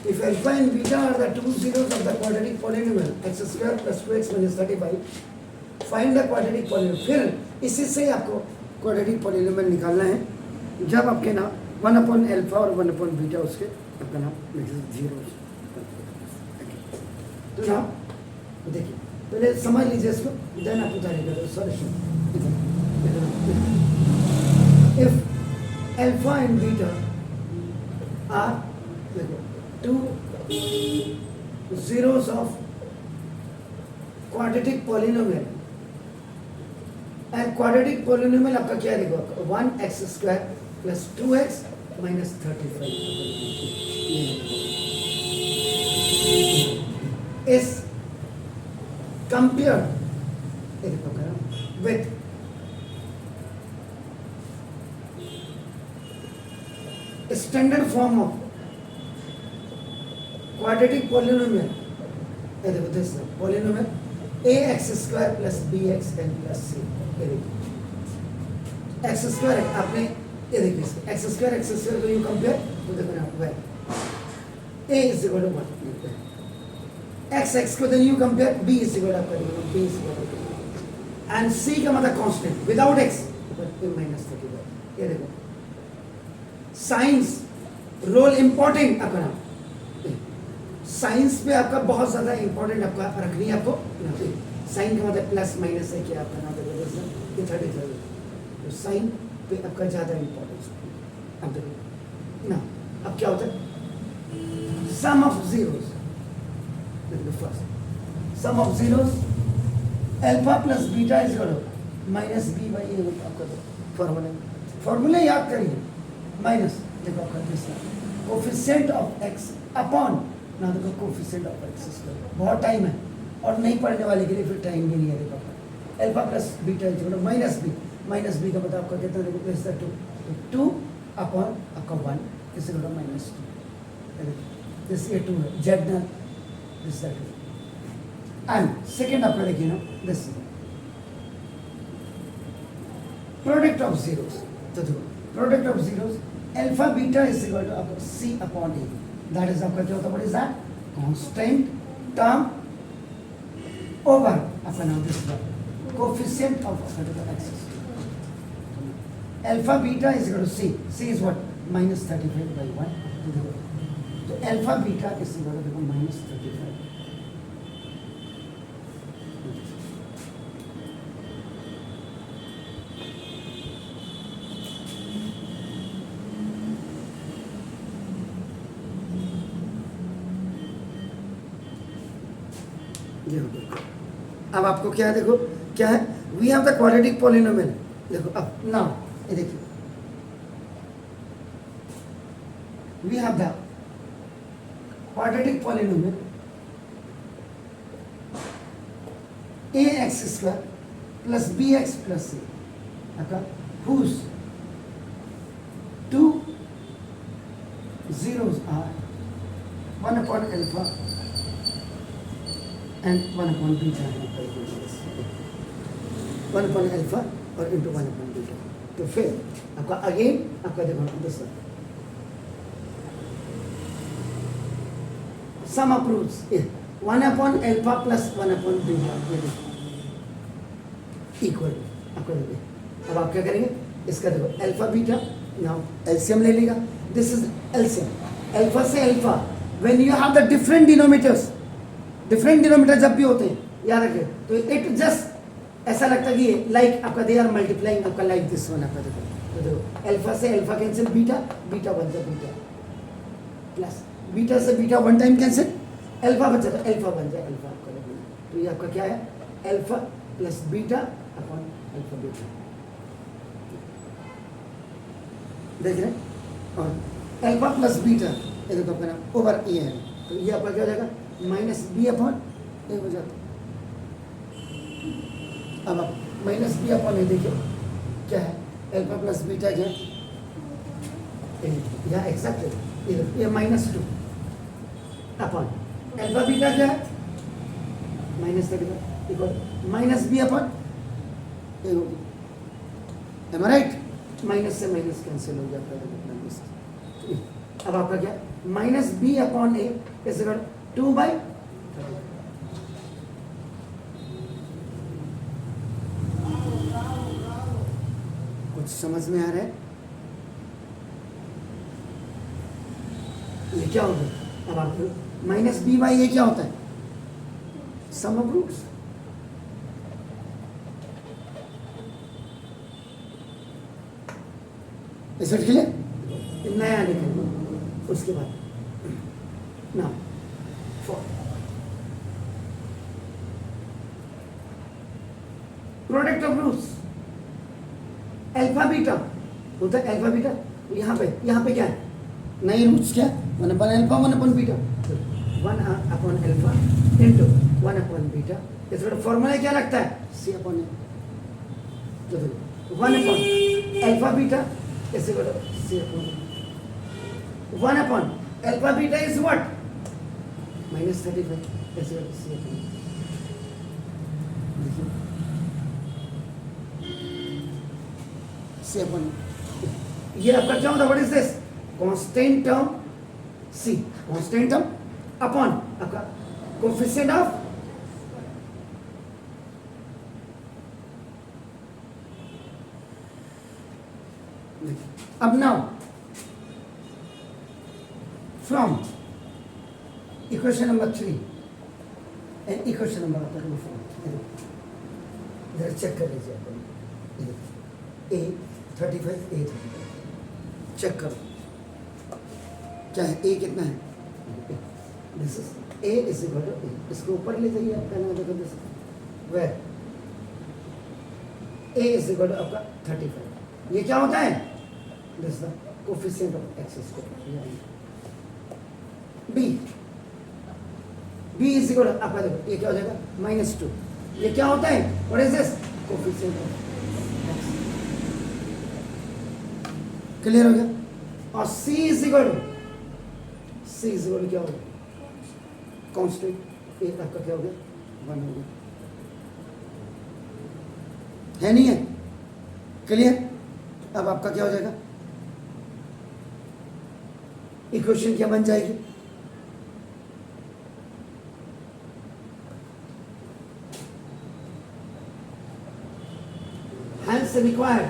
If alpha and beta are the two zeros of the quadratic polynomial x square plus 2x minus 35, find the quadratic polynomial. फिर इसी से आपको quadratic polynomial निकालना है जब आपके ना 1 upon alpha और 1 upon beta उसके आपका नाम जीरो। तो ना देखिए पहले समझ लीजिए इसको, देन आप उतारिएगा solution. If alpha and beta are two zeros of quadratic polynomial, and quadratic polynomial आपका क्या देखो 1x square plus 2x minus 35 is compared with standard form of quadratic polynomial. देखो this polynomial ax square plus bx and plus c। ये देखो x square है आपने, ये देखिए x square को यू कंपेयर तो देखो ना वह a is equal to 1, x को then you compare b is equal to b is equal to and c का मतलब constant without x but a minus 35। ये देखो साइंस रोल इंपॉर्टेंट आपका नाम, साइंस पे आपका बहुत ज्यादा इंपॉर्टेंट आपका रखनी है आपको। साइन का मतलब प्लस माइनस है क्या आपका नाम देखो 33, तो साइन पे आपका ज्यादा इंपॉर्टेंस। अब देखो ना अब क्या होता है sum of zeros, first sum of zeros alpha plus beta is equal to minus B by A. आपका फॉर्मूला याद करिए, माइनस देखो आपका this coefficient of X upon ना देखो कोफिशिएंट ऑफ एक्स स्क्वायर। बहुत टाइम है और नहीं पढ़ने वाले के लिए फिर टाइम भी नहीं है। देखो alpha plus beta is equal to minus b का मतलब आपका कितना देखो प्लस 2 अपॉन आपका 1 is equal to minus 2। This ये 2 है जेड ना दिस दैट एंड सेकंड आपका देखिए ना दिस प्रोडक्ट ऑफ जीरोस। तो देखो product of zeros alpha beta is equal to आपका c upon a, that is आपका क्या होता है what is that constant term over आपका नाम this coefficient of x. Alpha beta is equal to c is what minus 35 by 1। तो alpha beta is equal to minus 35। अब आपको क्या है देखो क्या है we have the quadratic polynomial. देखो अब नाउ ये देखिए we have the quadratic polynomial ax square plus bx plus c आपका whose two zeros are 1 upon alpha and 1 upon beta, 1 upon alpha और into 1 upon beta। तो फिर आपका again आपका देखो दूसरा सम अप्रूव्स 1 upon alpha plus 1 upon beta equal आपको देखिए। अब आप क्या करेंगे इसका देखो अल्फा बीटा नाउ एलसीएम ले लेगा, दिस इज एलसीएम अल्फा से alpha when you have the different denominators, different denominator जब भी होते हैं याद रखिए तो इट जस्ट ऐसा लगता है कि लाइक आपका दे आर मल्टीप्लाइंग आपका लाइक दिस वन आपका देखो। तो देखो अल्फा से अल्फा कैंसिल बीटा बन जाए बीटा प्लस बीटा से beta one time cancel alpha बचा तो अल्फा बन जाए अल्फा आपका देखो। तो ये आपका क्या है alpha plus beta upon alpha beta देख रहे हैं। और अल्फा प्लस बीटा ये देखो आपका नाम ओवर ए है तो ये आपका क्या हो जाएगा माइनस बी अपॉन ए हो जाता। अब आप माइनस बी अपॉन ए देखिए क्या है अल्फा प्लस बीटा क्या यहाँ एग्जैक्ट ये माइनस 2 अपॉन अल्फा बीटा क्या है minus 35 equal minus B upon A होगी। Am I right? माइनस से माइनस कैंसिल हो जाता है अब आपका क्या minus B upon A is equal 2/30। कुछ समझ में आ रहा है? ये क्या होगा? अब आपको माइनस बी बाई ए क्या होता है? Sum of roots. Is clear? नया लिखेंगे उसके बाद ना product of roots alpha beta होता है। अल्फा बीटा यहाँ पे क्या है? नई रूट्स क्या? 1 upon alpha 1 upon beta 1 upon alpha into 1 upon beta. इसका फॉर्मूला क्या लगता है? C upon a. तो 1 upon alpha beta is equal to c upon a. 1 upon alpha beta is what? -35 is equal to c upon a. C upon ये आपका क्या होता है? What is this? Constant term c, constant term upon आपका coefficient of अब now from equation number 3 and equation number आपका 4 इधर check कर लीजिए आप ए 35 ए 35 चेक करो क्या है? ए कितना है? This is A is equal to A. इसको ऊपर ले जाइए आपका ना देखो this where A is equal to आपका 35। ये क्या होता है? This the coefficient of X square. B is equal to आपका देखो ये क्या हो जाएगा? -2। ये क्या होता है? What is this? Coefficient of clear हो गया? और C इज इक्वल क्या हो गया? कांस्टेंट। एक आपका क्या हो गया? 1 हो गया। है नहीं है? क्लियर? अब आपका क्या हो जाएगा? इक्वेशन क्या बन जाएगी? Hence required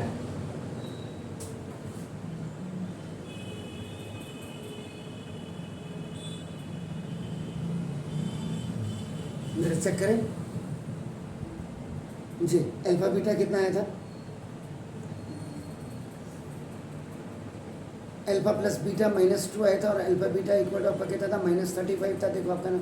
चेक करें जी। अल्फा बीटा कितना आया था? अल्फा प्लस बीटा -2 आया था और अल्फा बीटा इक्वल टू आपका कितना था? -35 था। देखो आपका ना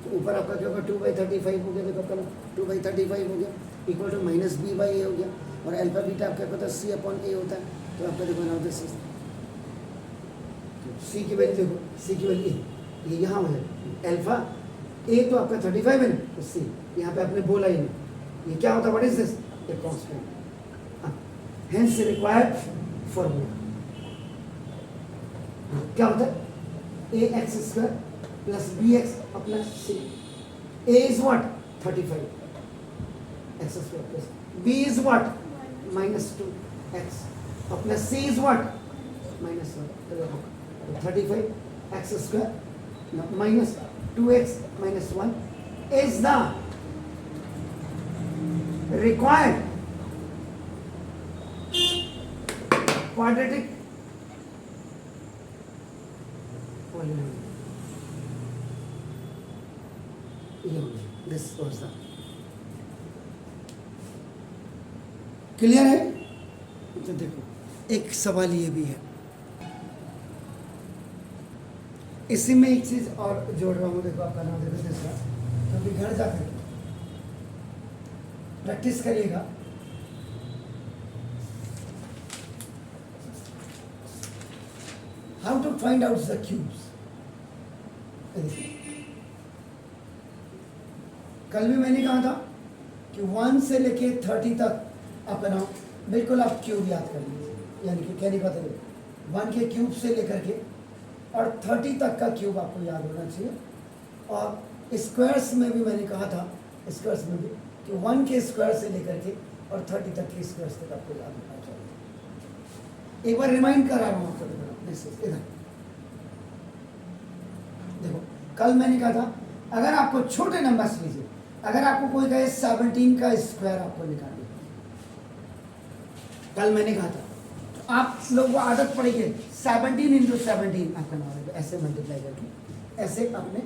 तो ऊपर आपका क्या होगा? 2/35 हो गया। देखो आपका ना 2/35 हो गया इक्वल टू -b बाई ए हो गया। और अल्फा बीटा आपका पता सी अपॉन ए होता है। तो आपका देखो ना दिस सी की वैल्यू देखो, सी की वैल्यू ये यहाँ हो जाए अल्फा ए तो आपका 35 है ना, तो सी यहाँ पे आपने बोला ही नहीं। ये क्या होता है? What is this? A constant. Hence required formula क्या होता है? ax² plus bx plus c। a is what? 35 x² plus b is what? -2x और plus c is what? -1। 35 x² minus 2x minus 1 is the required quadratic polynomial. This was the clear है? तो देखो एक सवाल ये भी है, इसी में एक चीज और जोड़ रहा हूँ। देखो आपका नाम देखो दूसरा, क्योंकि घर जाकर प्रैक्टिस करिएगा। How to find out the cubes. कल भी मैंने कहा था कि 1 से लेके 30 तक अपना बिल्कुल आप क्यूब याद कर लीजिए, यानी कि कहने का मतलब 1 के क्यूब से लेकर के और 30 तक का क्यूब आपको याद होना चाहिए। और स्क्वायर्स में भी मैंने कहा था, स्क्वायर्स में भी कि 1 के स्क्वायर से लेकर के और 30 तक के स्क्वायर्स तक आपको याद होना चाहिए। एक बार रिमाइंड करा रहा हूँ आपको, इधर कल मैंने कहा था अगर आपको छोटे नंबर्स लीजिए, अगर आपको कोई कहे 17 का स्क्वायर आपको निकालिए, कल मैंने कहा था तो आप लोग को आदत पड़ेगी 17 इंटू 17 आपका नंबर ऐसे मल्टीप्लाई करके, ऐसे आपने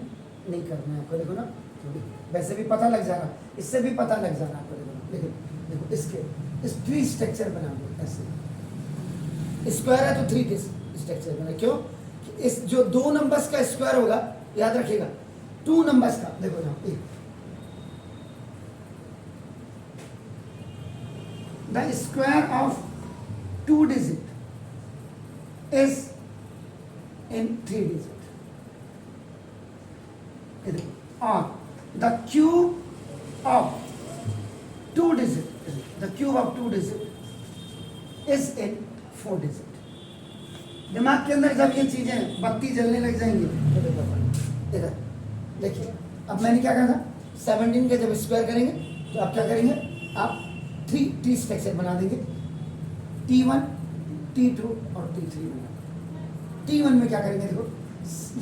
नहीं करना है आपको। देखो ना, वैसे भी पता लग जा रहा, इससे भी पता लग जा रहा आपको। देखो देखो इसके इस ट्री स्ट्रक्चर बना दो ऐसे, स्क्वायर है तो 3 स्ट्रक्चर बना। क्यों? इस जो 2 नंबर्स का स्क्वायर होगा, याद रखिएगा 2 नंबर्स का, देखो ना the square of 2 digit is in 3 digit, और the cube of 2 digit, the cube of 2 digit is in 4 digit. दिमाग के अंदर जब ये चीजें बत्ती जलने लग जाएंगी तो देखो इधर देखिए, अब मैंने क्या कहा था 17 का जब स्क्वायर करेंगे तो आप क्या करेंगे, आप 3 स्ट्रक्चर बना देंगे, T1 T2 और T3 बना। T1 में क्या करेंगे, देखो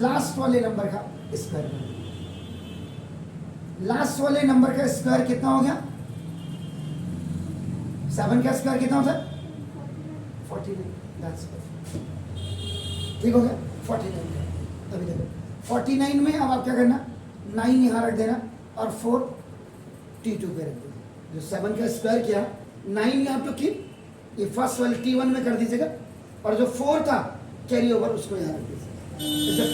लास्ट वाले नंबर का स्क्वायर बना, लास्ट वाले नंबर का स्क्वायर कितना हो गया, 7 का स्क्वायर कितना होता है 49, ठीक हो गया 49। अभी देखो 49 में अब आप क्या करना, 9 यहाँ रख देना और 4 T2 पे रख देना। जो 7 का स्क्वायर किया 9 यहाँ पे की, ये फर्स्ट वाले T1 में कर दीजिएगा, और जो 4 था कैरी ओवर उसको यहाँ रख दीजिएगा।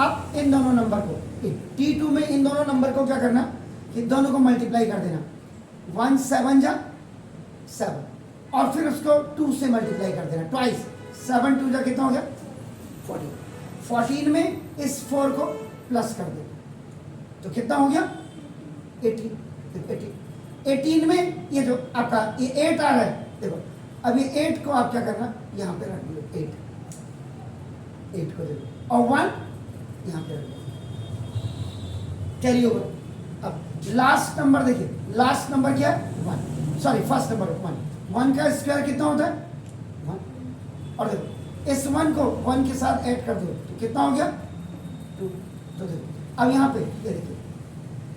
अब इन दोनों नंबर को T2 में इन दोनों नंबर को क्या करना कि दोनों को मल्टीप्लाई कर देना, 1 7 जा 7, और फिर उसको 2 से मल्टीप्लाई कर देना ट्वाइस, 7 2 जा कितना हो गया 14। 14 में इस 4 को प्लस कर देना तो कितना हो गया 18। 18 में ये जो आपका ये 8 आ रहा है, देखो अब ये 8 को आप क्या करना यहाँ पे रख दो, 8 को देखो, और 1 यहाँ पे रख दो, कैरी ओवर। अब लास्ट नंबर देखिए, लास्ट नंबर क्या है 1, सॉरी फर्स्ट नंबर 1 का स्क्वायर कितना होता है 1, और देखो इस 1 को 1 के साथ ऐड कर दो तो कितना हो गया 2। तो देखो अब यहाँ पे ये देखिए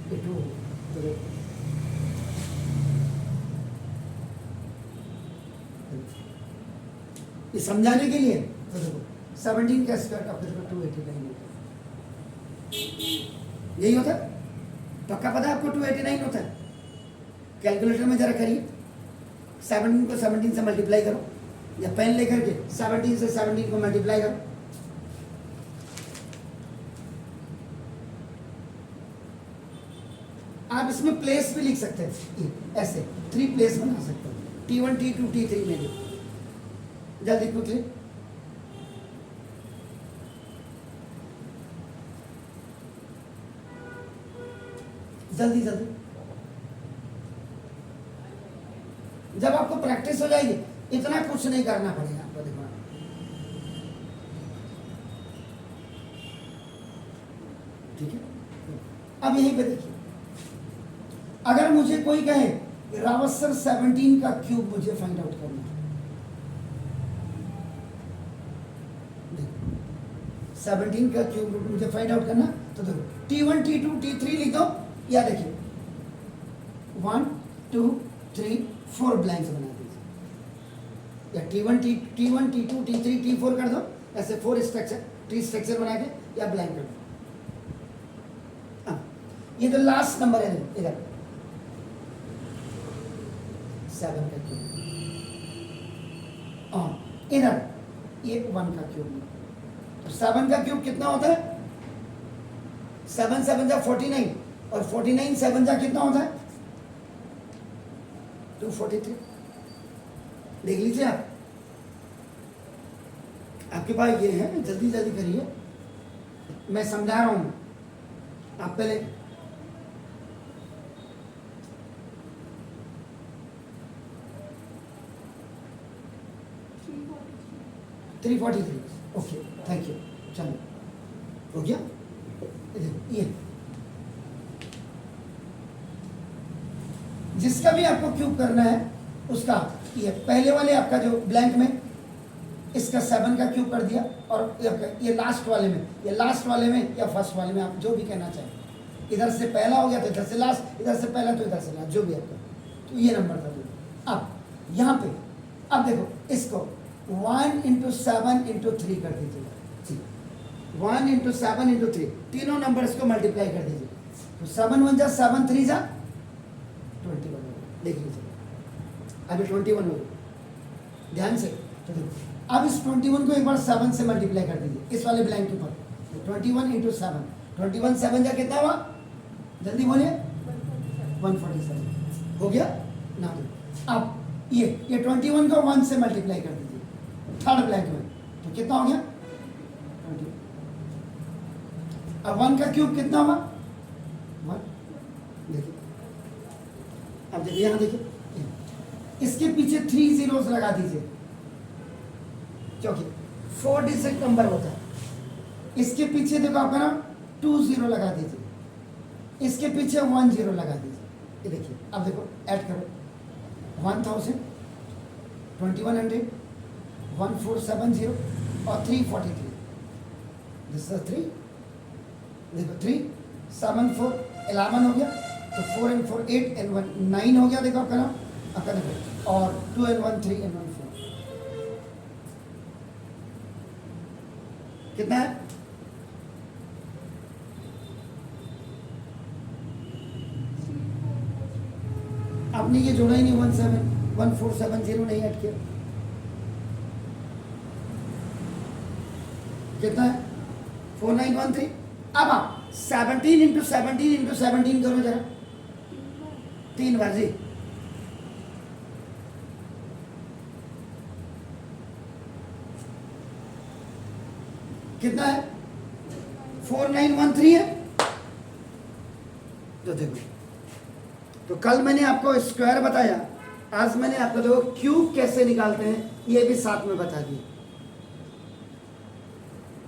ये 2 तो देखो ये समझाने के लिए, तो देखो 17 का स्क्वायर का फिर 289 होता है, यही होता है, पक्का पता है आपको 289 होता है। कैलकुलेटर में जरा करिए, 17 को 17 से मल्टीप्लाई करो, या पेन लेकर के 17 से 17 को मल्टीप्लाई करो, आप इसमें प्लेस भी लिख सकते हैं, ऐसे 3 प्लेस बना सकते हो, T1 T2 T3 में भी। जल्दी क्विकली जल्दी जल्दी, जब आपको प्रैक्टिस हो जाएगी इतना कुछ नहीं करना पड़ेगा आपको। देखो ठीक है, अब यहीं पे देखिए, अगर मुझे कोई कहे रावत सर 17 का क्यूब मुझे फाइंड आउट करना है, 17 का क्यूब मुझे फाइंड आउट करना, तो देखो T1 T2 T3 लिख दो, या देखिए 1 2 3 4 ब्लैंक्स बना दीजिए, या T1 T2 T3 T4 कर दो, ऐसे 4 स्ट्रक्चर 3 स्ट्रक्चर बना के या ब्लैंक कर दो। ये जो लास्ट नंबर है इधर 7 का क्यूब, और इधर ये 1 का क्यूब, तो 7 का क्यूब कितना होता है 7 7 जा 49, और 49 7 जा कितना होता है 243। देख लीजिए आप, आपके पास ये है, जल्दी जल्दी करिए, मैं समझा रहा हूं, आप पहले थ्री 43। ओके थैंक यू, चलो हो गया। ये जिसका भी आपको क्यूब करना है उसका, ये पहले वाले आपका जो ब्लैंक में इसका 7 का क्यूब कर दिया, और ये लास्ट वाले में या फर्स्ट वाले में, आप जो भी कहना चाहें, इधर से पहला हो गया तो इधर से लास्ट, इधर से पहला तो इधर से लास्ट, जो भी आपका, तो ये नंबर था। अब यहाँ पे अब देखो इसको 1 × 7 × 3 कर दीजिएगा, 1 × 7 × 3, तीनों नंबर्स को मल्टीप्लाई कर दीजिए, तो 7 1 जा 7 3 जा 21 हो गया। देख लीजिए अभी 21 हो गया, ध्यान से। तो देखो अब इस 21 को एक बार 7 से मल्टीप्लाई कर दीजिए, इस वाले ब्लैंक के ऊपर, तो 21 × 7, 21 7 जा कितना हुआ, जल्दी बोलिए, 147 हो गया ना। अब ये 21 को 1 से मल्टीप्लाई कर दीजिए थर्ड ब्लैंक में, तो कितना हो गया 20। अब 1 का क्यूब कितना हुआ 1, देखिए अब देखिए यहाँ देखिए, इसके पीछे 3 zeros लगा दीजिए, क्योंकि 4 डिजिट नंबर होता है। इसके पीछे देखो आपका ना 2 0 लगा दीजिए, इसके पीछे 1 0 लगा दीजिए। ये देखिए अब देखो ऐड करो, 1000, 2100, 1470 और 343, दिस इज 3, देखो 3 7 4 11 हो गया, तो 4 and 4 8 and 1 9 हो गया। देखो आपका नाम आपका देखो, और 2 and 1 3 and 1 4 कितना है, आपने ये जोड़ा ही नहीं, 1470 नहीं ऐड किया, कितना है 4913। अब आप 17 × 17 × 17 करो जरा, 3 बार जी, कितना है 4913 है। तो देखो, तो कल मैंने आपको स्क्वायर बताया, आज मैंने आपको देखो क्यूब कैसे निकालते हैं ये भी साथ में बता दिया।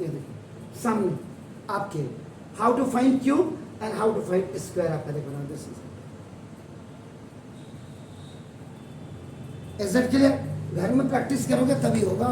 ये देखो सामने आपके how to find cube and how to find square, आपका देखो ना, दिस इज इट क्लियर। घर में प्रैक्टिस करोगे तभी होगा।